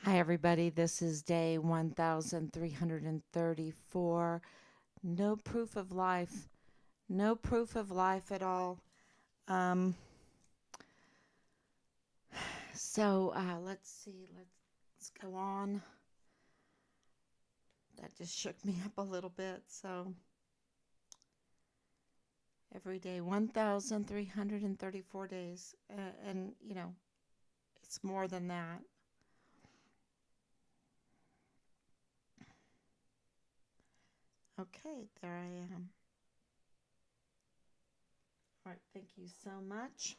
Hi, everybody. This is day 1334. No proof of life. No proof of life at all. Um, let's see. Let's go on. That just shook me up a little bit. So, every day, 1334 days. And, it's more than that. Okay, there I am. All right, thank you so much.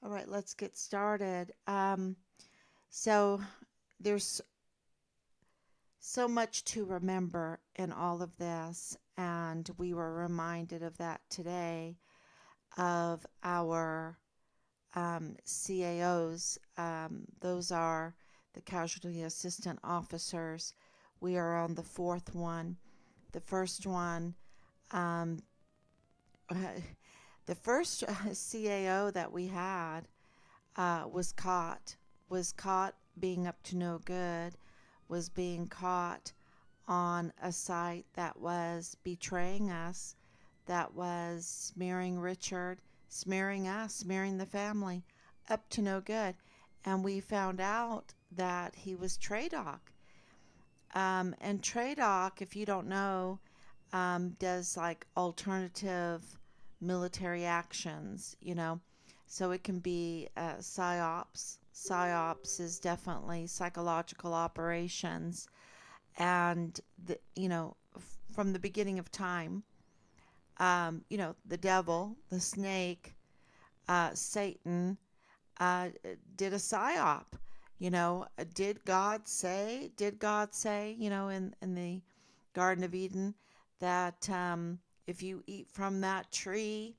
All right, let's get started. So there's so much to remember in all of this, and we were reminded of that today of our CAOs. Those are the Casualty Assistant Officers. We are on the fourth one. The first one, um, the first CAO that we had was caught being up to no good, was being caught on a site that was betraying us, that was smearing Richard, smearing us, smearing the family, up to no good. And we found out that he was TRADOC. And TRADOC, if you don't know, does like alternative military actions. So it can be PSYOPs. PSYOPs is definitely psychological operations. And, from the beginning of time, the devil, the snake, Satan, uh, did a PSYOP. Did God say, in the Garden of Eden that if you eat from that tree,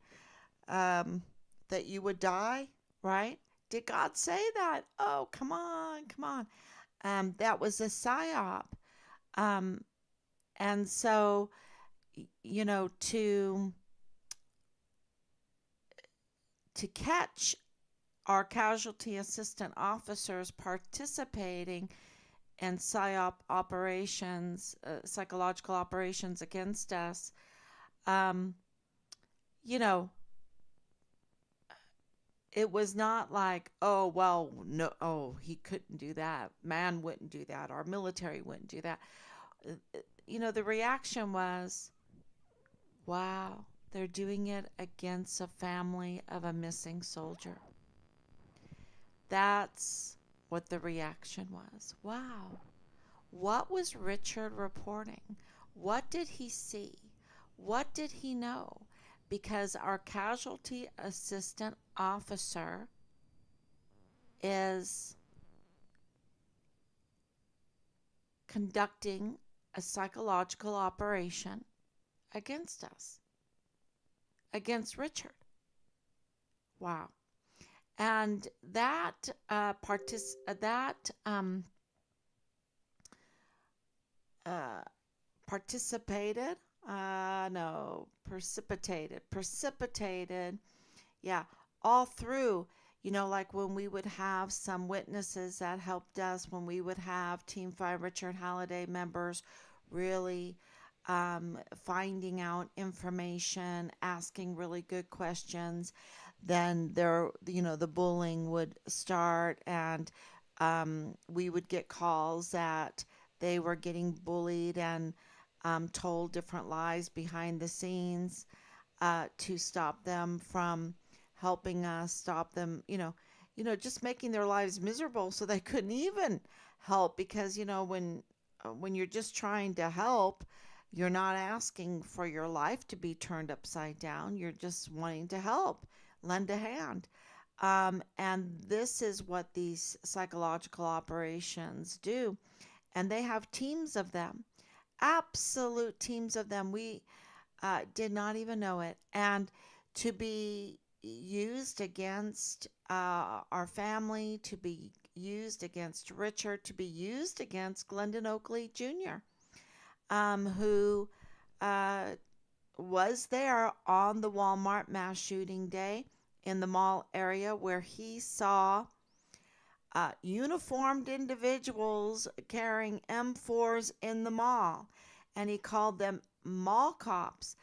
um, that you would die, right? Did God say that? Oh, come on, come on. That was a PSYOP. Um, and so, to catch our casualty assistant officers participating in PSYOP operations, psychological operations against us, um, you know, it was not like, oh, well, no, oh, he couldn't do that. Man wouldn't do that. Our military wouldn't do that. The reaction was, wow, they're doing it against a family of a missing soldier. That's what the reaction was. Wow. What was Richard reporting? What did he see? What did he know? Because our casualty assistant officer is conducting a psychological operation against us, against Richard. Wow. And that uh, participated, no, precipitated, yeah, all through, like when we would have some witnesses that helped us, when we would have Team 5 Richard Halliday members really finding out information, asking really good questions, then the bullying would start, and we would get calls that they were getting bullied and told different lies behind the scenes to stop them from helping us, stop them, just making their lives miserable so they couldn't even help because when you're just trying to help, you're not asking for your life to be turned upside down. You're just wanting to help, lend a hand. And this is what these psychological operations do. And they have teams of them, absolute teams of them. We did not even know it. And to be used against our family, to be used against Richard, to be used against Glendon Oakley Jr., who uh, was there on the Walmart mass shooting day in the mall area where he saw uniformed individuals carrying M4s in the mall, and he called them mall cops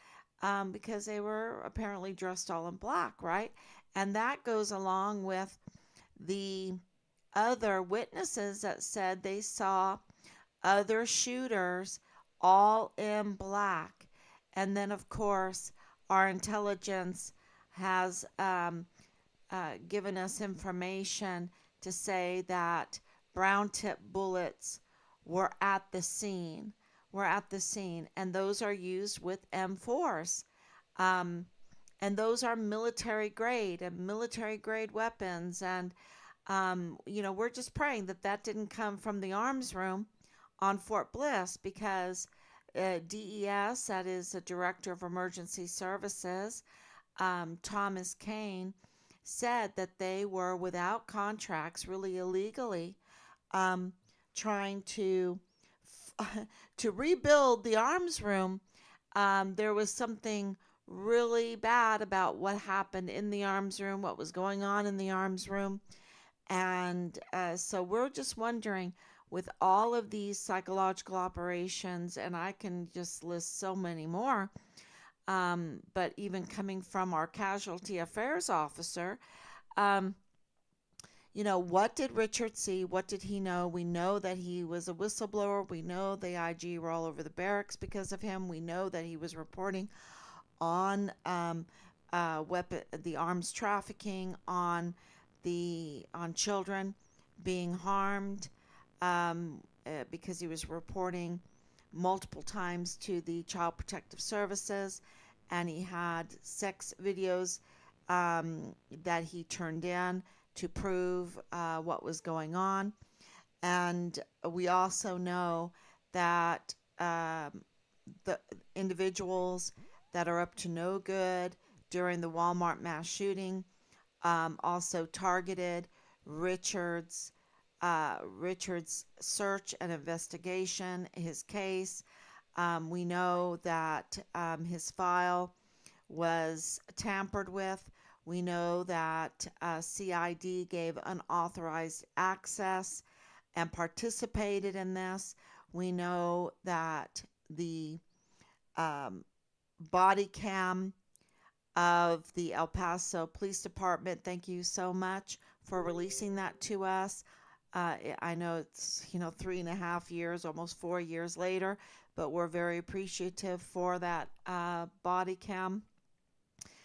because they were apparently dressed all in black, right? And that goes along with the other witnesses that said they saw other shooters all in black. And then, of course, our intelligence has given us information to say that brown tip bullets were at the scene. Were at the scene, and those are used with M4s. Um, and those are military grade weapons. And we're just praying that that didn't come from the arms room on Fort Bliss, because DES, that is the Director of Emergency Services, Thomas Kane, said that they were without contracts, really illegally, um, trying to to rebuild the arms room. There was something really bad about what happened in the arms room, what was going on in the arms room. And so we're just wondering, with all of these psychological operations, and I can just list so many more, but even coming from our casualty affairs officer, um, what did Richard see? What did he know? We know that he was a whistleblower. We know the IG were all over the barracks because of him. We know that he was reporting on the arms trafficking, on children being harmed, because he was reporting multiple times to the Child Protective Services, and he had sex videos that he turned in to prove what was going on. And we also know that the individuals that are up to no good during the Walmart mass shooting also targeted Richard's Richard's search and investigation, his case. We know that his file was tampered with. We know that CID gave unauthorized access and participated in this. We know that the um, body cam of the El Paso Police Department, thank you so much for releasing that to us. I know it's 3.5 years, almost 4 years later, but we're very appreciative for that body cam.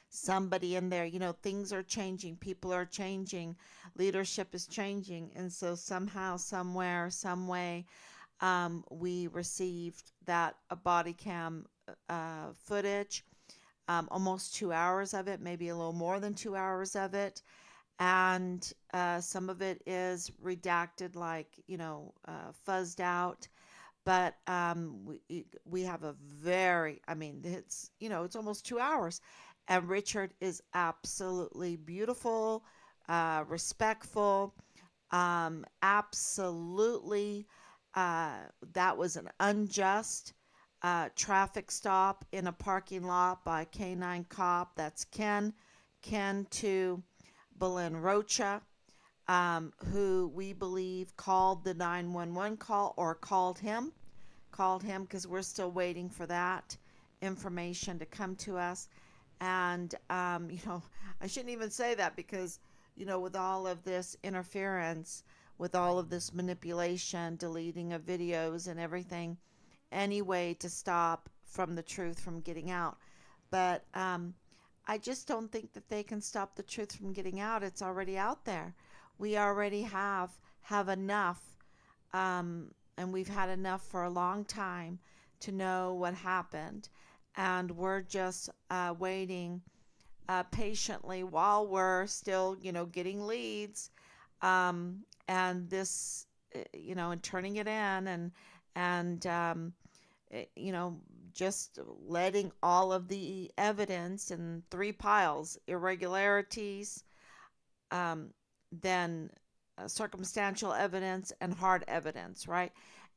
Somebody in there, things are changing, people are changing, leadership is changing, and so somehow, somewhere, some way, we received that body cam footage, almost 2 hours of it, maybe a little more than 2 hours of it. And some of it is redacted, like, fuzzed out. But we have a very, it's almost 2 hours. And Richard is absolutely beautiful, respectful, absolutely. That was an unjust traffic stop in a parking lot by a canine cop. That's Ken to Belen Rocha, who we believe called the 911 call, or called him because we're still waiting for that information to come to us. And I shouldn't even say that, because with all of this interference, with all of this manipulation, deleting of videos and everything, any way to stop from the truth from getting out. But I just don't think that they can stop the truth from getting out. It's already out there. We already have enough, and we've had enough for a long time to know what happened. And we're just waiting patiently while we're still, getting leads, and this, and turning it in, and just letting all of the evidence in three piles: irregularities, um, then circumstantial evidence, and hard evidence, right?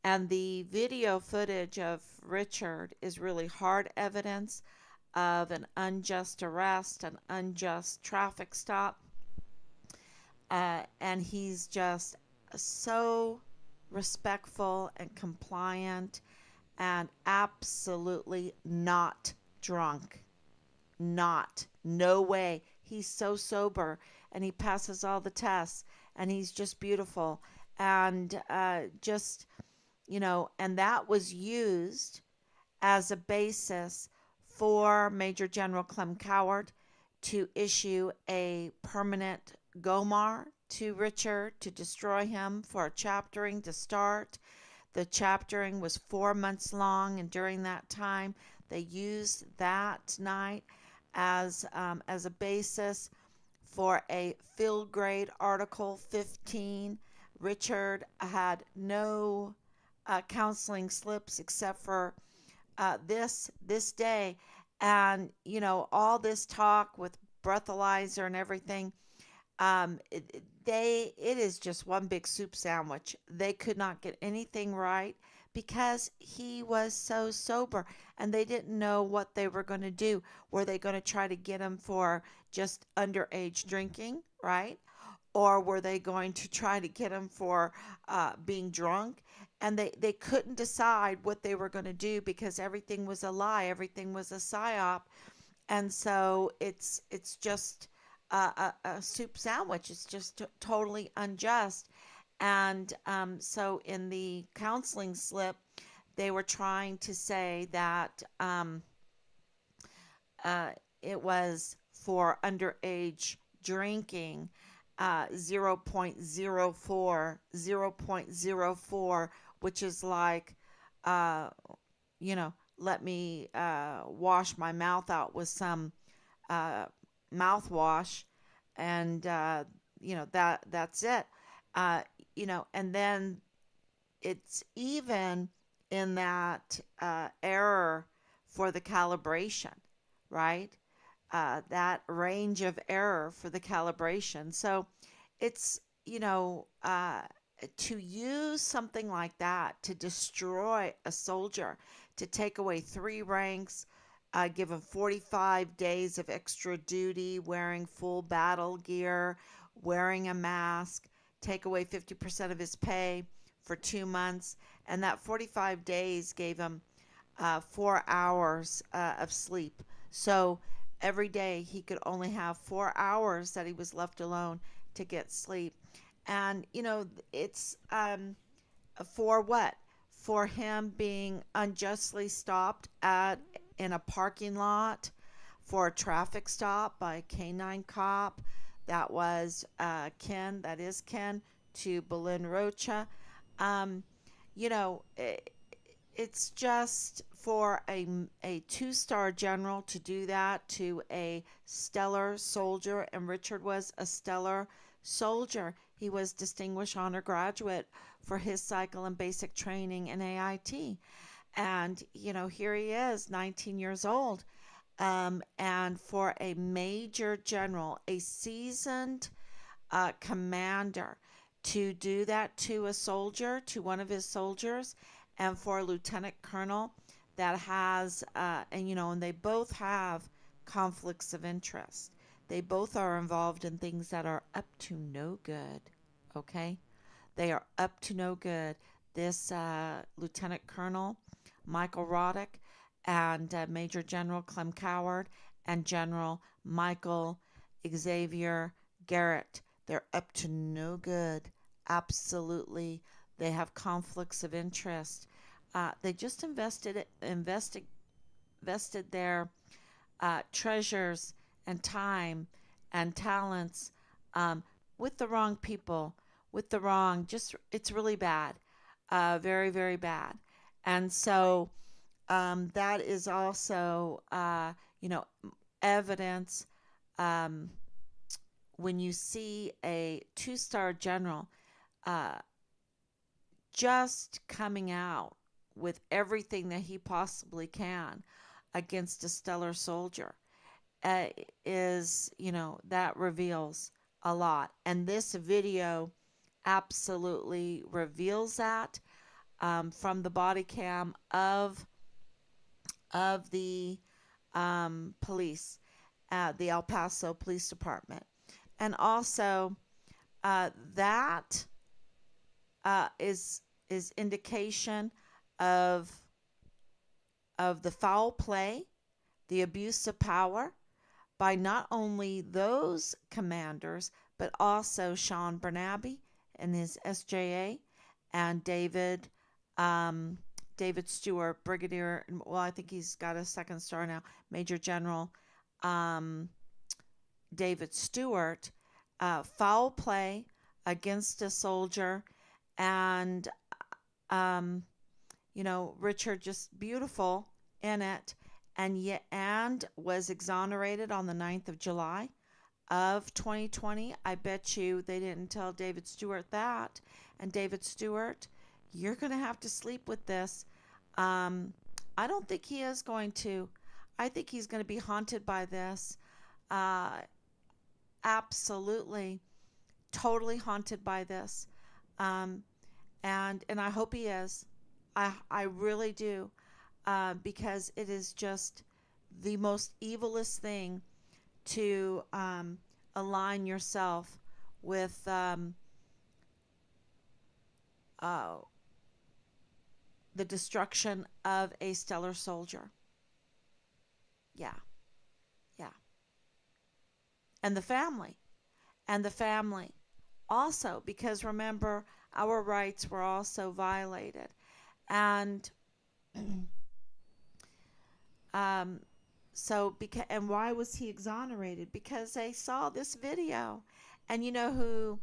And the video footage of Richard is really hard evidence of an unjust arrest, an unjust traffic stop. And he's just so respectful and compliant and absolutely not drunk. Not. No way. He's so sober and he passes all the tests and he's just beautiful. And and that was used as a basis for Major General Clem Coward to issue a permanent GOMAR to Richard to destroy him for a chaptering to start. The chaptering was 4 months long, and during that time, they used that night as a basis for a field grade Article 15. Richard had no counseling slips except for this day, and all this talk with breathalyzer and everything. It is just one big soup sandwich. They could not get anything right because he was so sober and they didn't know what they were going to do. Were they going to try to get him for just underage drinking, right? Or were they going to try to get him for being drunk? And they couldn't decide what they were going to do because everything was a lie, everything was a psyop, and so it's just a soup sandwich. It's just totally unjust. And so in the counseling slip, they were trying to say that uh, it was for underage drinking, 0.04, 0.04, which is like, uh, let me wash my mouth out with some uh, mouthwash, and that's it. Uh, and then it's even in that error for the calibration, right? That range of error for the calibration. So it's, to use something like that to destroy a soldier, to take away 3 ranks, give him 45 days of extra duty, wearing full battle gear, wearing a mask, take away 50% of his pay for 2 months. And that 45 days gave him 4 hours of sleep. So every day he could only have 4 hours that he was left alone to get sleep. And, it's for what? For him being unjustly stopped at in a parking lot for a traffic stop by a canine cop. That was Ken. That is Ken to Belen Rocha. Um, it's just for a 2-star general to do that to a stellar soldier, and Richard was a stellar soldier. He was distinguished honor graduate for his cycle and basic training in AIT. And, here he is, 19 years old. And for a major general, a seasoned commander, to do that to a soldier, to one of his soldiers, and for a lieutenant colonel that has, and they both have conflicts of interest. They both are involved in things that are up to no good. Okay? They are up to no good. This Lieutenant Colonel Michael Roddick and Major General Clem Coward and General Michael Xavier Garrett. They're up to no good. Absolutely. They have conflicts of interest. They just invested their treasures and time and talents um, with the wrong people, with the wrong, just, it's really bad, very, very bad. And so that is also, evidence um, when you see a 2-star general uh, just coming out with everything that he possibly can against a stellar soldier, uh, that reveals a lot. And this video absolutely reveals that from the body cam of the police, the El Paso Police Department. And also, That is indication of the foul play, the abuse of power by not only those commanders, but also Sean Bernabe and his SJA, and um, David Stewart, Brigadier. Well, I think he's got a second star now, Major General um, David Stewart. Foul play against a soldier, and um, Richard just beautiful in it, and was exonerated on the 9th of July of 2020. I bet you they didn't tell David Stewart that. And David Stewart, you're going to have to sleep with this. Um, I don't think he is going to. I think he's going to be haunted by this. Uh, Absolutely, totally haunted by this. Um, and I hope he is. I really do, because it is just the most evilest thing to align yourself with uh, the destruction of a stellar soldier. Yeah, yeah. And the family. And the family. Also, because remember, our rights were also violated. And um, and why was he exonerated? Because they saw this video. And you know who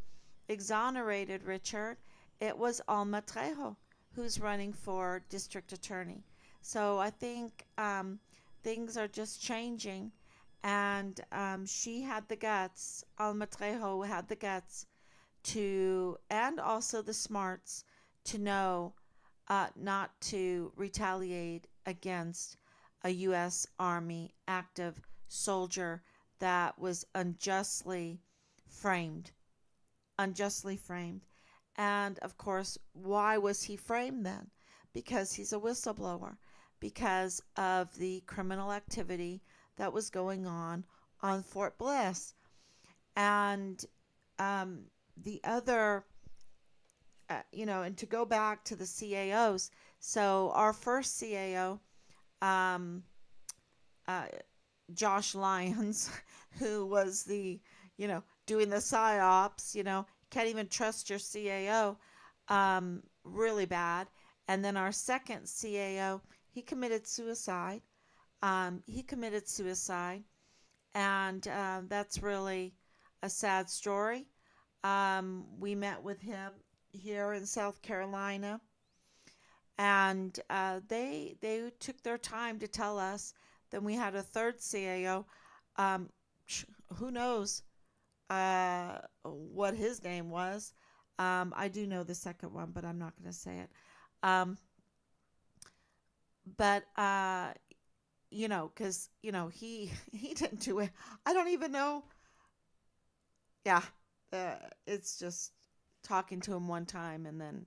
exonerated Richard? It was Alma Trejo, who's running for district attorney. So I think things are just changing. And she had the guts, Alma Trejo had the guts to, and also the smarts to know not to retaliate against a U.S. Army active soldier that was framed, unjustly framed. And of course, why was he framed then? Because he's a whistleblower, because of the criminal activity that was going on Fort Bliss. And um, the other, and to go back to the CAOs, so our first CAO, um, uh, Josh Lyons, who was doing the psyops, can't even trust your CAO, really bad. And then our second CAO, he committed suicide. And that's really a sad story. We met with him here in South Carolina, and they took their time to tell us. Then we had a third CAO. Um, who knows what his name was? I do know the second one, but I'm not going to say it. Um, but because he didn't do it. I don't even know. Yeah, it's just talking to him one time and then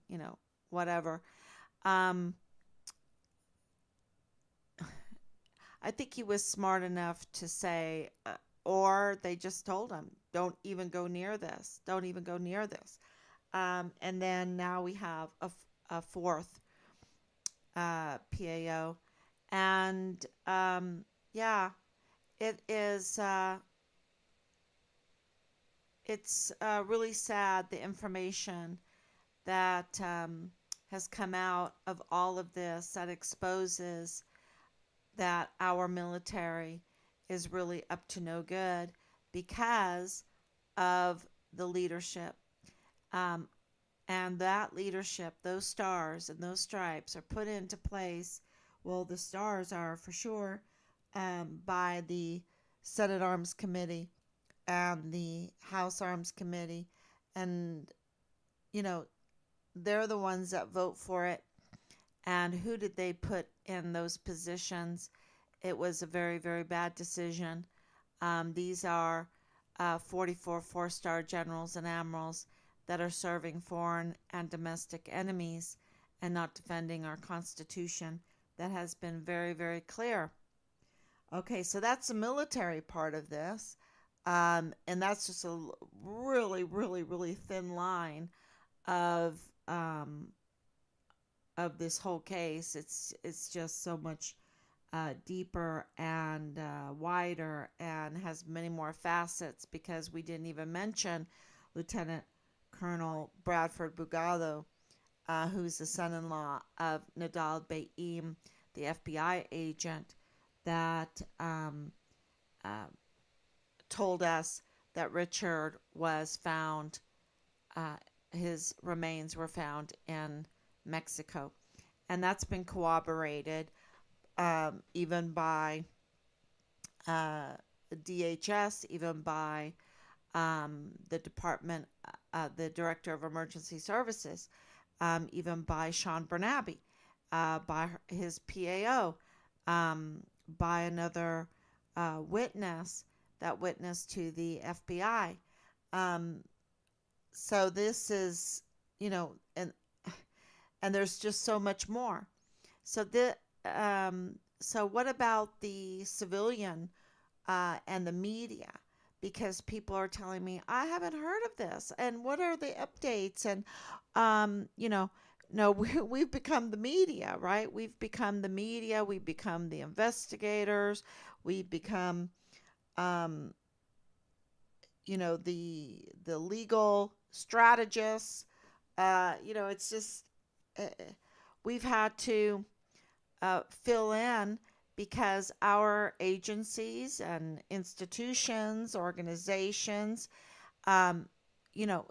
whatever. Um, I think he was smart enough to say, or they just told him, don't even go near this. Don't even go near this. And then now we have a fourth PAO. And yeah, it is, it's really sad the information that has come out of all of this that exposes that our military is really up to no good because of the leadership. Um, and that leadership, those stars and those stripes are put into place. Well, the stars are for sure by the Senate Arms Committee and the House Arms Committee. And, you know, they're the ones that vote for it. And who did they put in those positions? It was a very, very bad decision. These are 44 four-star generals and admirals that are serving foreign and domestic enemies and not defending our Constitution. That has been very, very clear. Okay, so that's the military part of this. And that's just a really, really, really thin line of um, of this whole case. It's just so much deeper and wider and has many more facets because we didn't even mention Lieutenant Colonel Bradford Bugado, who's the son-in-law of Nadal Baim, the FBI agent that uh, told us that Richard was found, uh, his remains were found in Mexico. And that's been corroborated even by uh, DHS, even by the department, the director of emergency services, even by Sean Bernabe, by his PAO, um, by another witness that witnessed to the FBI. Um, so this is, you know, and there's just so much more. So so what about the civilian and the media? Because people are telling me I haven't heard of this, and what are the updates? And you know, no, we've become the media, right? We've become the media. We've become the investigators. We've become, um, the legal strategists. It's just uh, we've had to fill in because our agencies and institutions, organizations, um,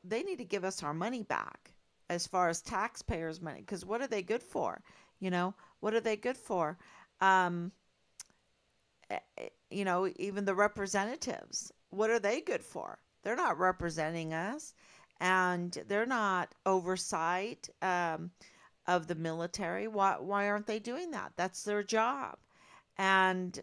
they need to give us our money back as far as taxpayers' money. Because what are they good for? What are they good for? Um, even the representatives, what are they good for? They're not representing us, and they're not oversight. Of the military. Why aren't they doing that? That's their job. And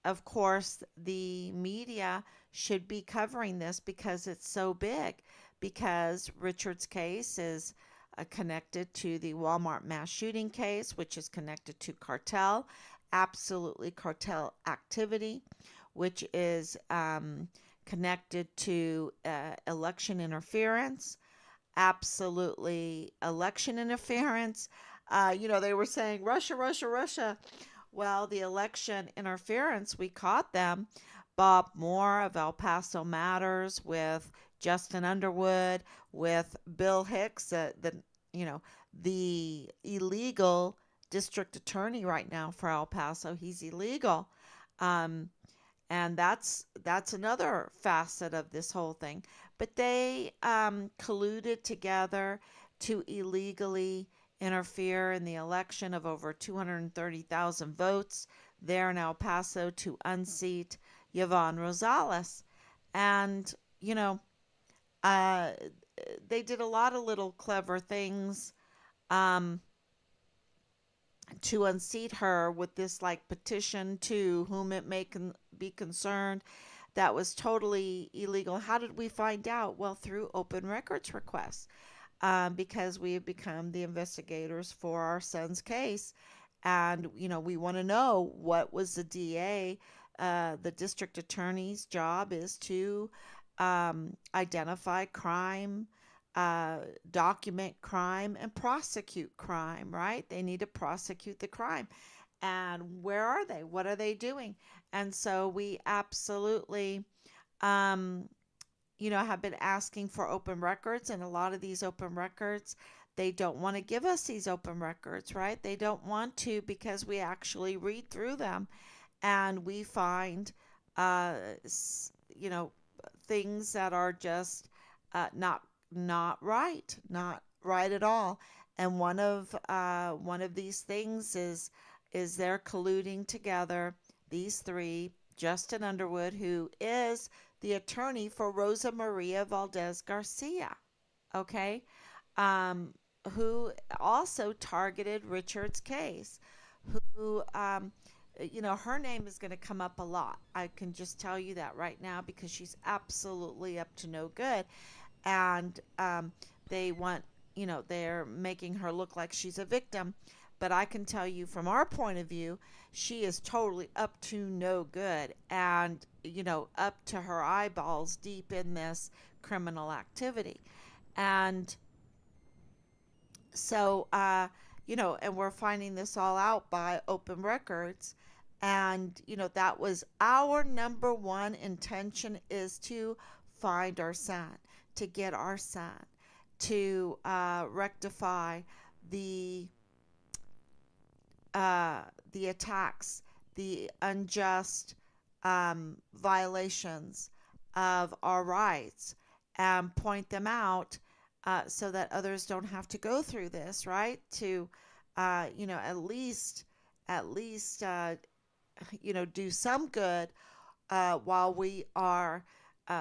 of course, the media should be covering this because it's so big. Because Richard's case is connected to the Walmart mass shooting case, which is connected to cartel, absolutely cartel activity, which is connected to election interference, absolutely election interference. They were saying Russia, Russia, Russia. Well, the election interference, we caught them. Bob Moore of El Paso Matters with Justin Underwood, with Bill Hicks, you know the illegal district attorney right now for El Paso. He's illegal. Um, and that's another facet of this whole thing. But they colluded together to illegally interfere in the election of over 230,000 votes there in El Paso to unseat Yvonne Rosales. And, you know, uh, they did a lot of little clever things um, to unseat her with this like petition to whom it may be concerned that was totally illegal. How did we find out? Well, through open records requests, because we have become the investigators for our son's case. And, we want to know what was the DA, the district attorney's job is to identify crime, uh, document crime, and prosecute crime, right? They need to prosecute the crime. And where are they? What are they doing? And so we absolutely, um, have been asking for open records, and a lot of these open records, they don't want to give us these open records, right? They don't want to because we actually read through them and we find, uh, you know, things that are just not right at all. And one of these things is they're colluding together. These three, Justin Underwood, who is the attorney for Rosa Maria Valdez Garcia, okay, um, who also targeted Richard's case, who, her name is going to come up a lot. I can just tell you that right now because she's absolutely up to no good. And they want, they're making her look like she's a victim. but I can tell you from our point of view, she is totally up to no good and, up to her eyeballs deep in this criminal activity. And so, and we're finding this all out by open records. And, that was our number one intention, is to find our son, to get our son, to rectify the the attacks, the unjust violations of our rights, and point them out, so that others don't have to go through this, right? To, at least, do some good while we are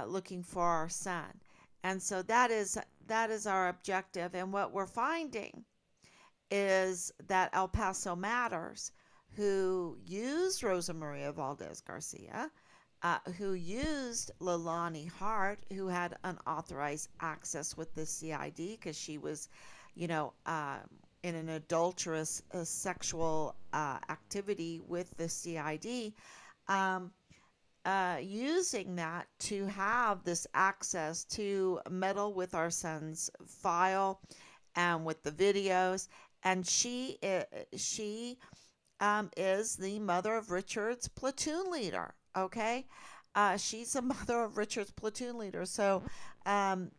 looking for our son. And so that is our objective. And what we're finding is that El Paso Matters, who used Rosa Maria Valdez Garcia, who used Leilani Hart, who had unauthorized access with the CID because she was, in an adulterous sexual activity with the CID, um, using that to have this access to meddle with our son's file and with the videos. And she is the mother of Richard's platoon leader. Okay, she's the mother of Richard's platoon leader. So, and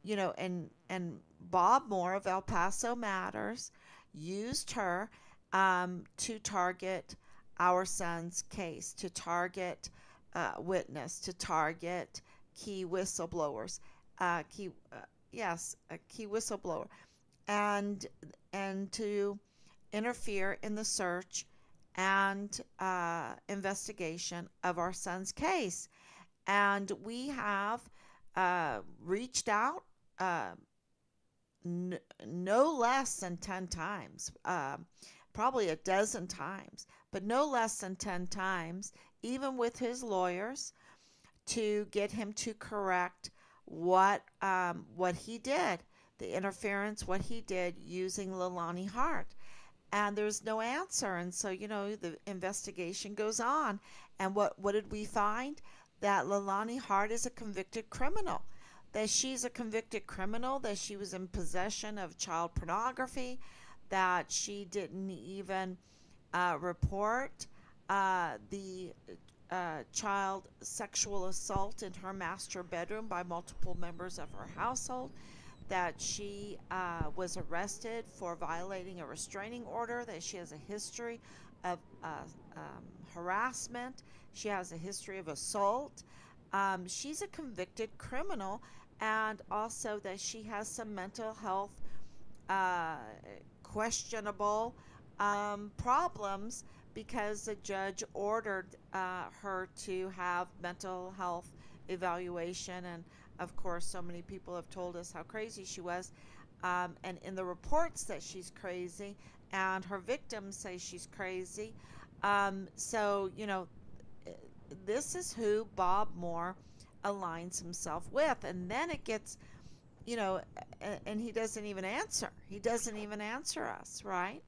Bob Moore of El Paso Matters used her to target our son's case, to target witness, to target key whistleblowers, key yes, a key whistleblower, and to interfere in the search and investigation of our son's case. And we have reached out no less than 10 times, probably a dozen times, but no less than 10 times, even with his lawyers, to get him to correct what he did, the interference, what he did using Leilani Hart. And there's no answer. And so, the investigation goes on. And what did we find? That Leilani Hart is a convicted criminal. That she's a convicted criminal, that she was in possession of child pornography, that she didn't even report the child sexual assault in her master bedroom by multiple members of her household, that she was arrested for violating a restraining order, that she has a history of harassment, she has a history of assault. She's a convicted criminal, and also that she has some mental health uh, questionable problems, because the judge ordered her to have mental health evaluation. And of course, so many people have told us how crazy she was, and in the reports that she's crazy, and her victims say she's crazy. So, this is who Bob Moore aligns himself with. And then it gets, and he doesn't even answer. He doesn't even answer us, right?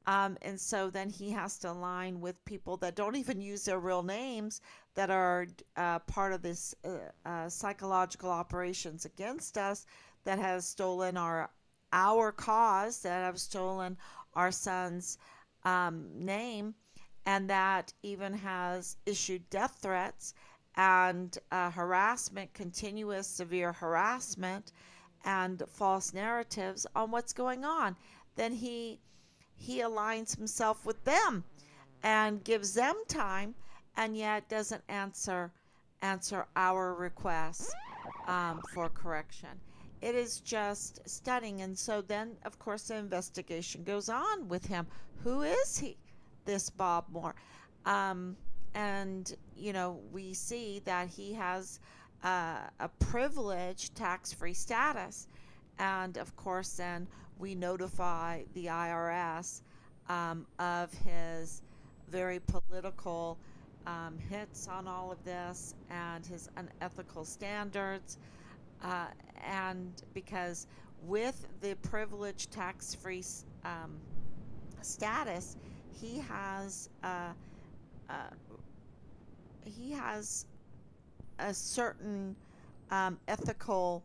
And so then he has to align with people that don't even use their real names, that are part of this psychological operations against us, that has stolen our cause, that have stolen our son's name, and that even has issued death threats and harassment, continuous severe harassment, and false narratives on what's going on. Then he aligns himself with them and gives them time, and yet doesn't answer our requests for correction. It is just stunning. And so then, of course, the investigation goes on with him. Who is he, this Bob Moore? And we see that he has a privileged tax-free status, and of course then we notify the IRS of his very political hits on all of this, and his unethical standards, and because with the privileged tax-free status, he has uh, he has a certain ethical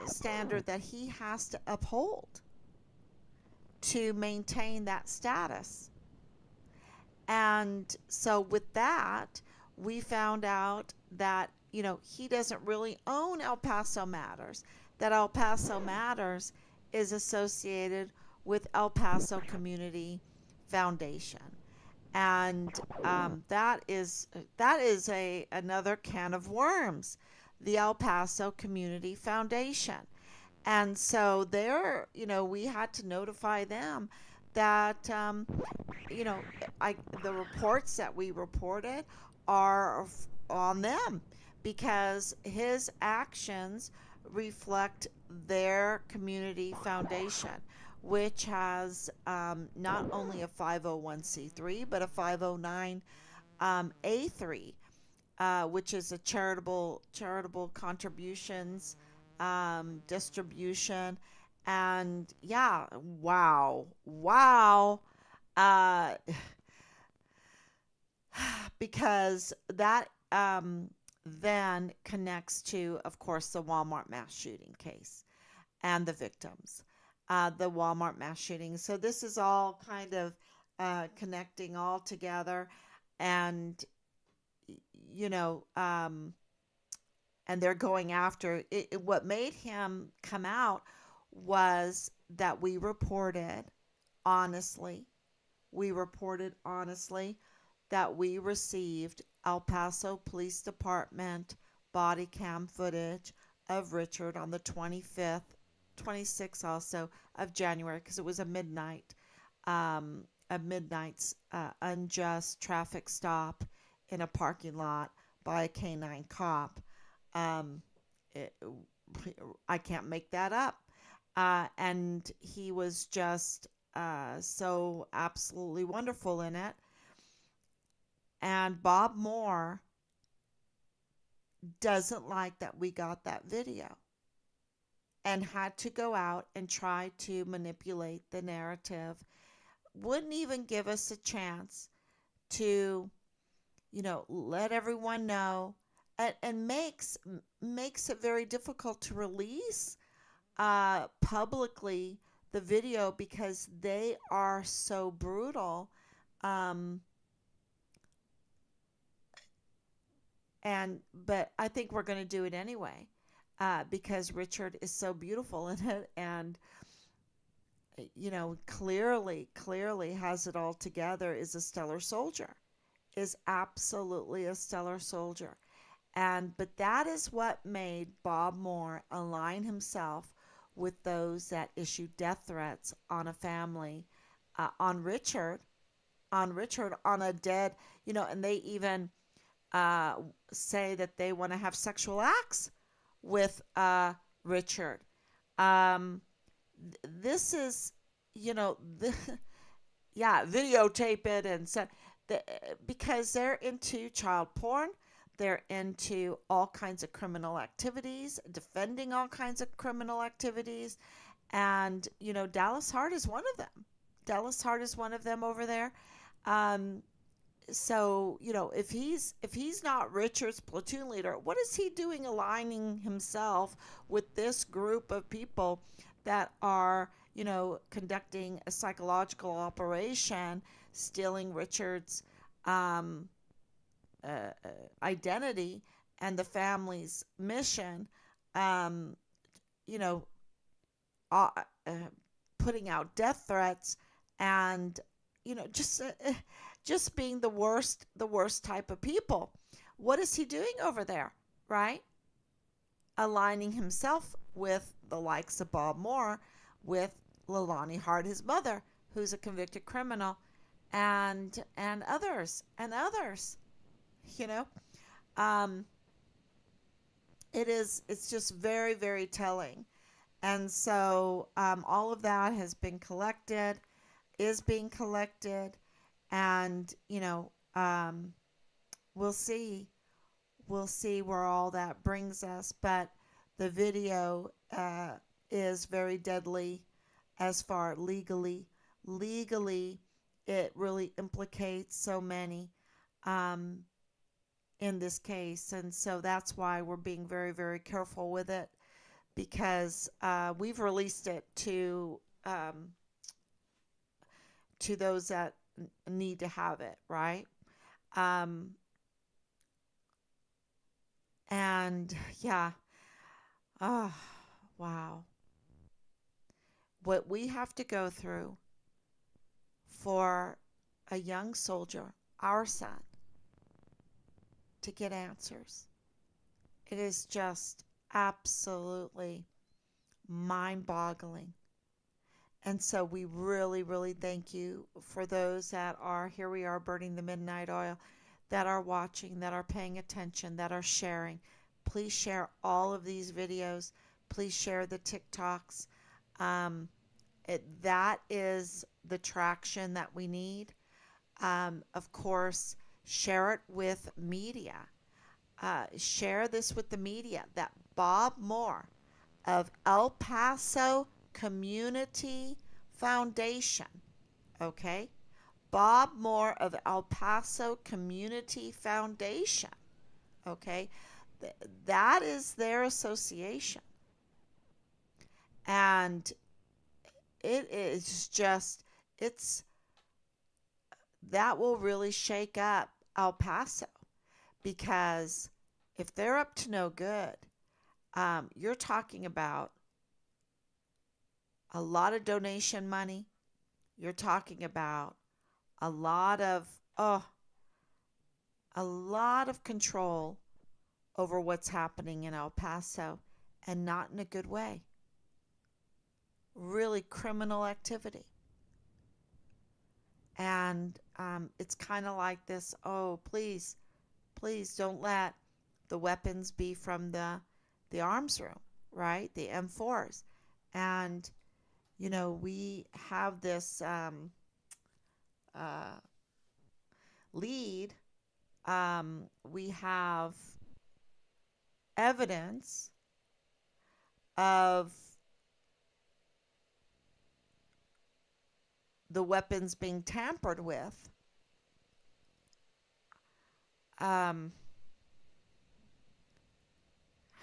standard that he has to uphold to maintain that status. And so with that, we found out that, he doesn't really own El Paso Matters, that El Paso Matters is associated with El Paso Community Foundation. And that is a another can of worms, the El Paso Community Foundation. And so we had to notify them that you know, the reports that we reported are on them, because his actions reflect their community foundation, which has not only a 501c3 but a 509 A3, which is a charitable contributions distribution. And yeah, wow, uh, because that then connects to, of course, the Walmart mass shooting case and the victims, the Walmart mass shooting. So this is all kind of connecting all together, and you know, um, and they're going after it. What made him come out was that honestly, we reported honestly that we received El Paso Police Department body cam footage of Richard on the 25th, 26th also of January, because it was a midnight's unjust traffic stop in a parking lot by a canine cop. Um, it, I can't make that up. And he was just so absolutely wonderful in it. And Bob Moore doesn't like that we got that video, and had to go out and try to manipulate the narrative. Wouldn't even give us a chance to, let everyone know, and makes it very difficult to release publicly the video, because they are so brutal. Um, but I think we're going to do it anyway, because Richard is so beautiful in it, and clearly has it all together. Is a stellar soldier, is absolutely a stellar soldier. But that is what made Bob Moore align himself with those that issued death threats on a family, on Richard, on a dead, and they even uh, say that they want to have sexual acts with Richard. Um, this is, the, yeah, videotape it and send, the, because they're into child porn. They're into all kinds of criminal activities, defending all kinds of criminal activities. And, Dallas Hart is one of them. Dallas Hart is one of them over there. Um, so if he's not Richard's platoon leader, what is he doing aligning himself with this group of people that are conducting a psychological operation, stealing Richard's um, identity and the family's mission, um, you know uh, uh, putting out death threats, and just being the worst type of people. What is he doing over there, right? Aligning himself with the likes of Bob Moore, with Leilani Hart, his mother, who's a convicted criminal, and others. You know, um, it's just very, very telling. And so all of that has been collected, is being collected, and we'll see where all that brings us. But the video is very deadly as far legally legally, it really implicates so many um, in this case. And so that's why we're being very, very careful with it, because we've released it to those that need to have it, right? Um, and yeah, oh, wow. What we have to go through for a young soldier, our son, to get answers. It is just absolutely mind boggling. And so we really, really thank you for those that are here. We are burning the midnight oil, that are watching, that are paying attention, that are sharing. Please share all of these videos. Please share the TikToks. Um, that is the traction that we need. Of course, share it with media. Share this with the media that Bob Moore of El Paso Community Foundation, okay? Bob Moore of El Paso Community Foundation, okay? That is their association. And it is just, it's, that will really shake up El Paso, because if they're up to no good, you're talking about a lot of donation money. You're talking about a lot of oh, a lot of control over what's happening in El Paso, and not in a good way. Really criminal activity. And it's kind of like this, oh, please, please don't let the weapons be from the arms room, right? The M4s. And, we have this uh, lead. We have evidence of the weapons being tampered with. Um,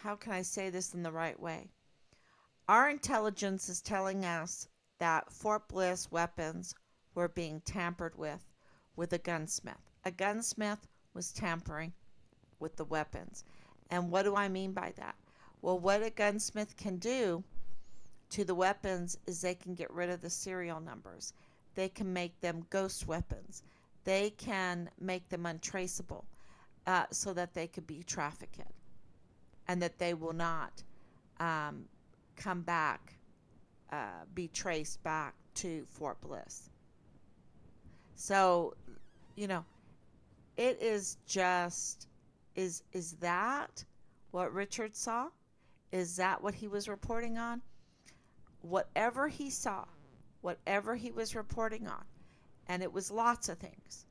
how can I say this in the right way? Our intelligence is telling us that Fort Bliss weapons were being tampered with a gunsmith. A gunsmith was tampering with the weapons. And what do I mean by that? Well, what a gunsmith can do to the weapons is they can get rid of the serial numbers. They can make them ghost weapons. They can make them untraceable, so that they could be trafficked, and that they will not um, come back, be traced back to Fort Bliss. So, you know, it is just, is that what Richard saw? Is that what he was reporting on? Whatever he saw, whatever he was reporting on, and it was lots of things.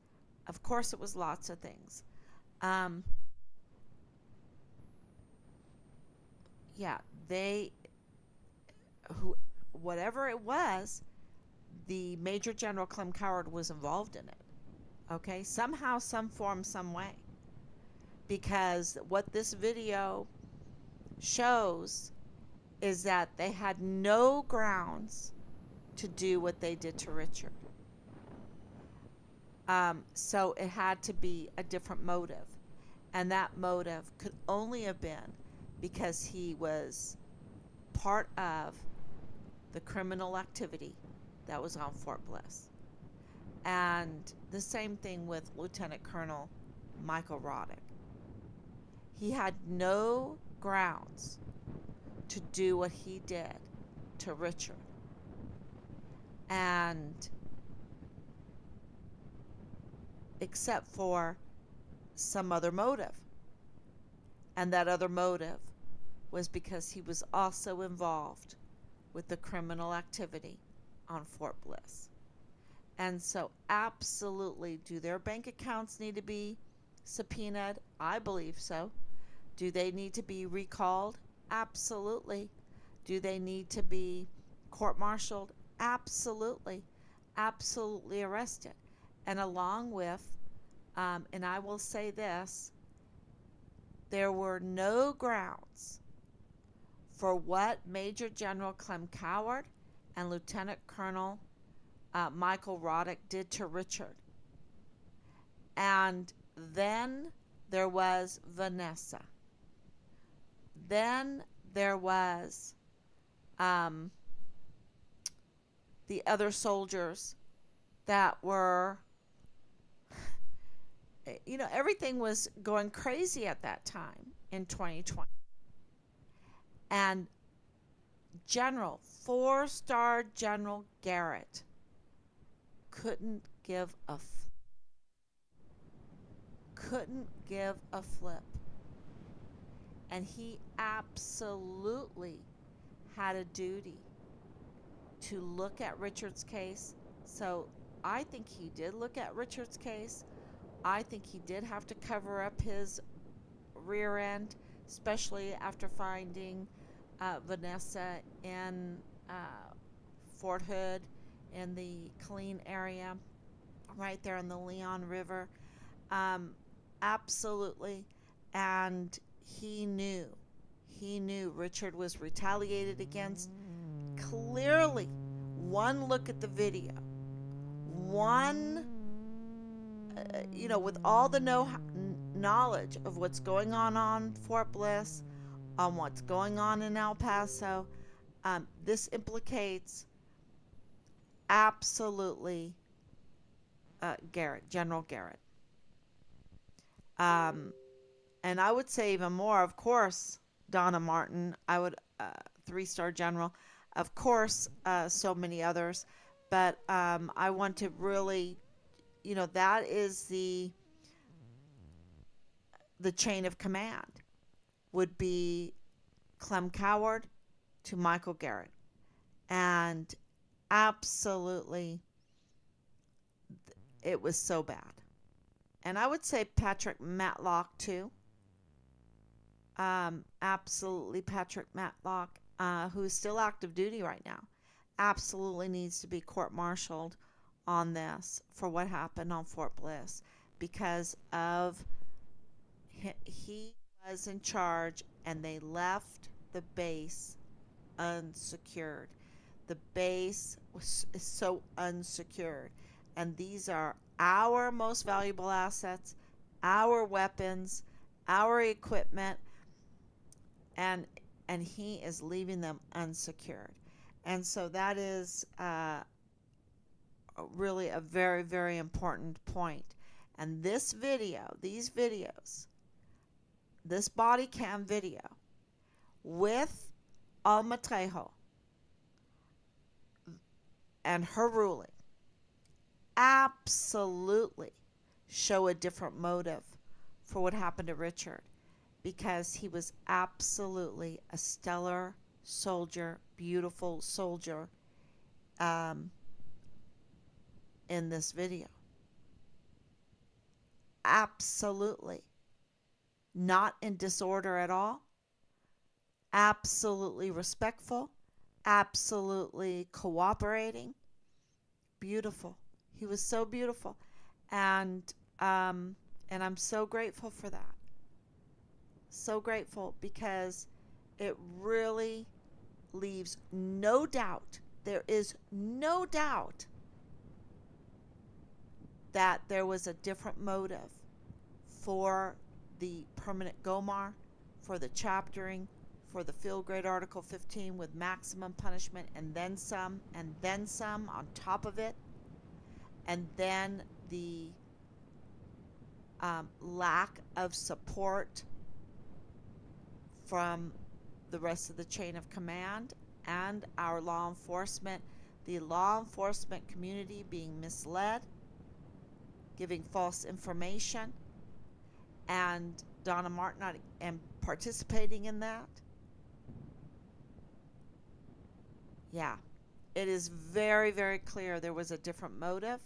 Of course, it was lots of things. Um, yeah, they, who, whatever it was, the Major General Clem Coward was involved in it. Okay, somehow, some form, some way. Because what this video shows is that they had no grounds to do what they did to Richard. So it had to be a different motive. And that motive could only have been because he was part of the criminal activity that was on Fort Bliss. And the same thing with Lieutenant Colonel Michael Roddick. He had no grounds to do what he did to Richard. And except for some other motive. And that other motive was because he was also involved with the criminal activity on Fort Bliss. And so, absolutely, do their bank accounts need to be subpoenaed? I believe so. Do they need to be recalled? Absolutely. Do they need to be court-martialed? Absolutely. absolutely arrested. And along with, and I will say this, there were no grounds for what Major General Clem Coward and Lieutenant Colonel Michael Roddick did to Richard. And then there was Vanessa. Then there was um, the other soldiers that were, everything was going crazy at that time in 2020. And General, 4-star General Garrett couldn't give a flip. And he absolutely had a duty to look at Richard's case. So I think he did look at Richard's case. I think he did have to cover up his rear end, especially after finding Vanessa in Fort Hood in the Killeen area, right there in the Leon River. Absolutely. And he knew Richard was retaliated against. Clearly, one look at the video, with all the knowledge of what's going on Fort Bliss, on what's going on in El Paso, this implicates absolutely General Garrett. And I would say even more, of course, Donna Martin, 3-star general, of course, so many others. But I want to really, that is the chain of command would be Clem Coward to Michael Garrett. And absolutely, it was so bad. And I would say Patrick Matlock, too. Absolutely Patrick Matlock, who's still active duty right now, absolutely needs to be court-martialed on this for what happened on Fort Bliss, because of he was in charge and they left the base unsecured. The base is so unsecured, and these are our most valuable assets, our weapons, our equipment, and he is leaving them unsecured. And so that is really a very, very important point. And these videos, this body cam video with Alma Trejo and her ruling absolutely show a different motive for what happened to Richard, because he was absolutely a stellar soldier, beautiful soldier in this video. Absolutely. Not in disorder at all. Absolutely respectful. Absolutely cooperating. Beautiful. He was so beautiful. And I'm so grateful for that. So grateful, because it really leaves no doubt. There is no doubt that there was a different motive for the permanent GOMAR, for the chaptering, for the field grade Article 15 with maximum punishment, and then some on top of it, and then the lack of support from the rest of the chain of command and our law enforcement, the law enforcement community being misled, giving false information, and Donna Martin not and participating in that. Yeah, it is very, very clear there was a different motive,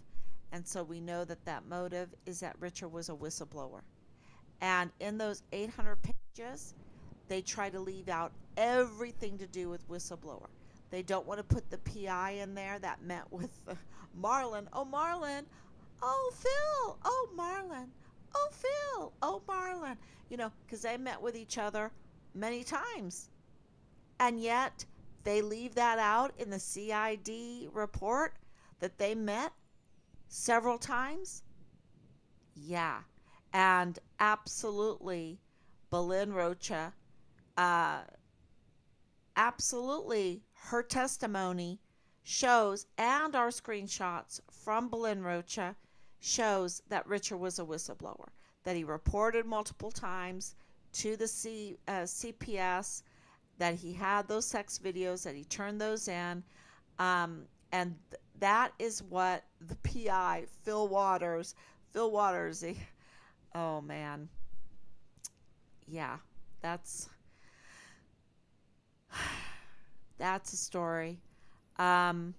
and so we know that that motive is that Richard was a whistleblower. And in those 800 pages, they try to leave out everything to do with whistleblower. They don't want to put the PI in there that met with Marlon. Oh, Marlon. Oh, Phil. Oh, Marlon. Oh, Phil. Oh, Marlon. Because they met with each other many times. And yet they leave that out in the CID report that they met several times. Yeah. And absolutely, Belen Rocha, uh, absolutely, her testimony shows, and our screenshots from Belen Rocha shows that Richard was a whistleblower, that he reported multiple times to the CPS, that he had those sex videos, that he turned those in. And that is what the PI, Phil Waters, oh man, yeah, that's that's a story. Um,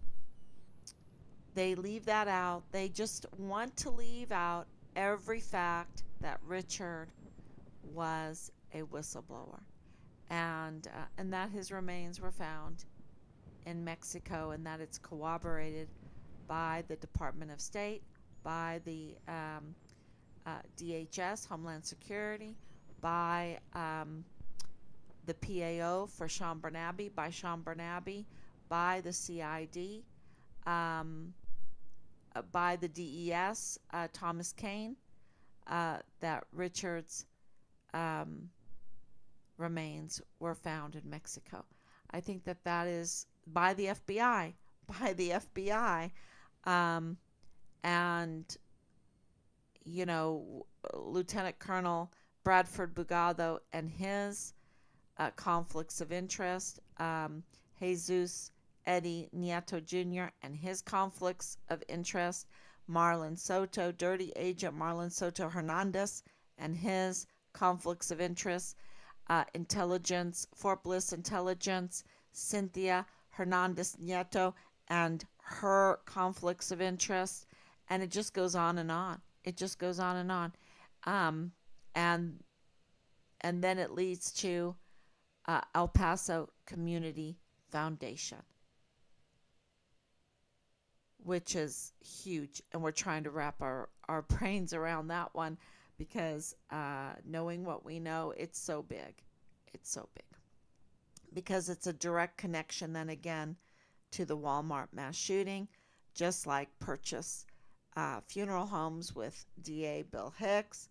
they leave that out. They just want to leave out every fact that Richard was a whistleblower, and that his remains were found in Mexico, and that it's corroborated by the Department of State, by the DHS, Homeland Security, by the PAO for Sean Bernabe, by Sean Bernabe, by the CID, um, by the DES, Thomas Kane, that Richard's um, remains were found in Mexico. I think that that is by the FBI, by the FBI, um, and Lieutenant Colonel Bradford Bugado and his conflicts of interest, Jesus Eddie Nieto Jr. and his conflicts of interest, Marlon Soto, Dirty Agent Marlon Soto Hernandez and his conflicts of interest, Intelligence, Fort Bliss Intelligence, Cynthia Hernandez Nieto and her conflicts of interest, and it just goes on and on. It just goes on and on, um, and and then it leads to El Paso Community Foundation, which is huge, and we're trying to wrap our brains around that one because knowing what we know, it's so big. It's so big because it's a direct connection then again to the Walmart mass shooting, just like Purchase Funeral Homes with DA Bill Hicks,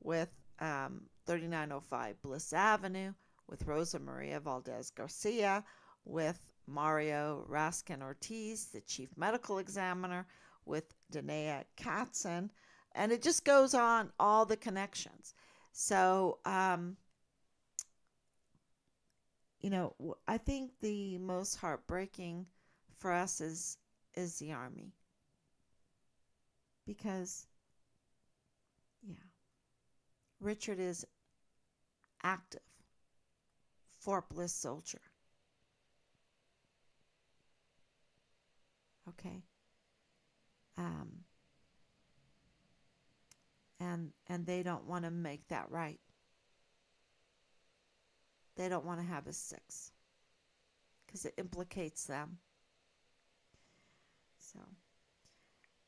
with 3905 Bliss Avenue, with Rosa Maria Valdez Garcia, with Mario Raskin Ortiz, the chief medical examiner, with Danae Katzen, and it just goes on, all the connections. So, I think the most heartbreaking for us is the Army. Because, yeah, Richard is active Fort Bliss soldier. Okay. Um, and they don't want to make that right. They don't want to have a six because it implicates them. So,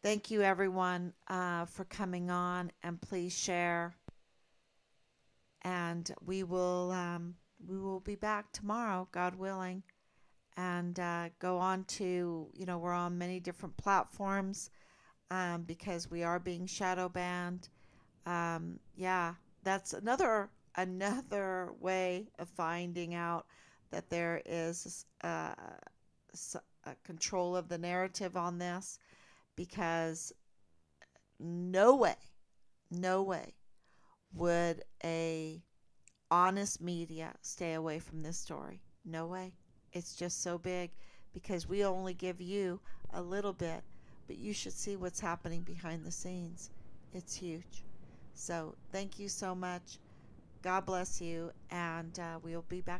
thank you everyone for coming on, and please share. And we will be back tomorrow, God willing, and go on to we're on many different platforms because we are being shadow banned. Yeah, that's another way of finding out that there is a control of the narrative on this, because no way, no way would a honest media stay away from this story. No way. It's just so big because we only give you a little bit, but you should see what's happening behind the scenes. It's huge. So thank you so much. God bless you, and we'll be back